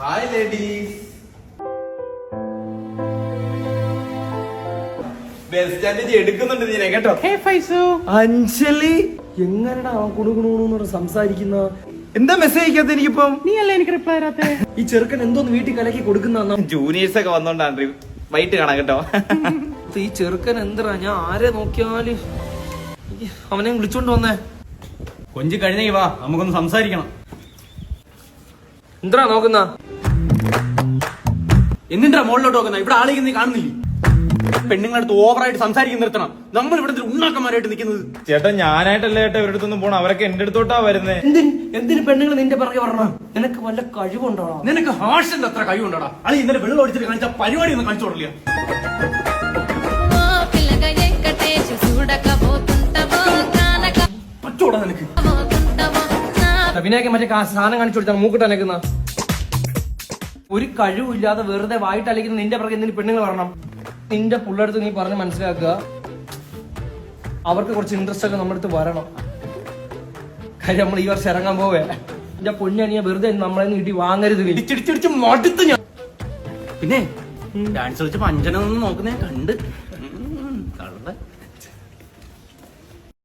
Hi ladies. Bus സ്റ്റാൻഡിൽ എടുക്കുന്നുണ്ട് നീനെ കേട്ടോ. അഞ്ജലി എങ്ങനെടാ കുണുകുണു സംസാരിക്കുന്ന? എന്താ മെസ്സേജ് അയക്കാത്ത എനിക്കിപ്പം? നീ അല്ലേ എനിക്ക് റിപ്ലൈ തരാത്തെ? ഈ ചെറുക്കൻ എന്തോന്ന് വീട്ടിൽ കലക്കി കൊടുക്കുന്ന? ജൂനിയേഴ്സ് ഒക്കെ വന്നോണ്ടാണ് വൈകിട്ട് കാണാം കേട്ടോ. ഈ ചെറുക്കൻ എന്താ, ഞാൻ ആരെ നോക്കിയാല് അവനെ വിളിച്ചോണ്ട് വന്നേ. കൊഞ്ച് കഴിഞ്ഞേ വാ, നമുക്കൊന്ന് സംസാരിക്കണം. എന്താ നോക്കുന്ന? എന്നിട്ടാ മുകളിലോട്ട് നോക്കുന്ന? ഇവിടെ ആളേക്ക് നീ കാണുന്നില്ലേ? പെണ്ണുങ്ങളടുത്ത് ഓവറായിട്ട് സംസാരിക്കുന്ന നിർത്തണം. നമ്മൾ ഇവിടെ ഉണ്ണാക്കന്മാരായിട്ട് നിൽക്കുന്നത്. ചേട്ടാ ഞാനായിട്ടല്ല ചേട്ടാ ഇവരുടെ അടുത്തൊന്നും പോണം, അവരൊക്കെ എന്റെ അടുത്തോട്ടാ വരുന്നേ. എന്തിന് പെണ്ണുങ്ങൾ നിന്റെ പിറകെ പറഞ്ഞ? നിനക്ക് വല്ല കഴിവുണ്ടോ? നിനക്ക് ഹാഷിന്റെ അത്ര കഴിവുണ്ടോടാ? അളി ഇന്നലെ വെള്ളം ഒഴിച്ചിട്ട് കാണിച്ച പരിപാടി ഒന്നും കാണിച്ചു കൊടുക്കില്ല. പറ്റോടാ നിനക്ക്? വിനായക മറ്റേ സാധനം കാണിച്ചു കൊടുത്താൽ മൂക്കിട്ടനക്കുന്ന ഒരു കഴിവില്ലാതെ വെറുതെ വായിട്ടലക്കുന്ന നിന്റെ പിറകെ എന്തിന് പെണ്ണുങ്ങൾ പറയണം? നിന്റെ പുള്ളടുത്ത് നീ പറഞ്ഞ് മനസ്സിലാക്കുക, അവർക്ക് കുറച്ച് ഇൻട്രസ്റ്റ് ഒക്കെ നമ്മുടെ അടുത്ത് വരണം. കാര്യം നമ്മൾ ഈ വർഷം ഇറങ്ങാൻ പോവേ. എന്റെ പൊന്നണിയ വെറുതെ നമ്മളെ നീട്ടി വാങ്ങരുത്. ഇടിച്ചിടിച്ചിടിച്ച് മടുത്ത് ഞാൻ. പിന്നെ ഡാൻസ് കളിച്ചപ്പോ അഞ്ജന നോക്കുന്നേ കണ്ട്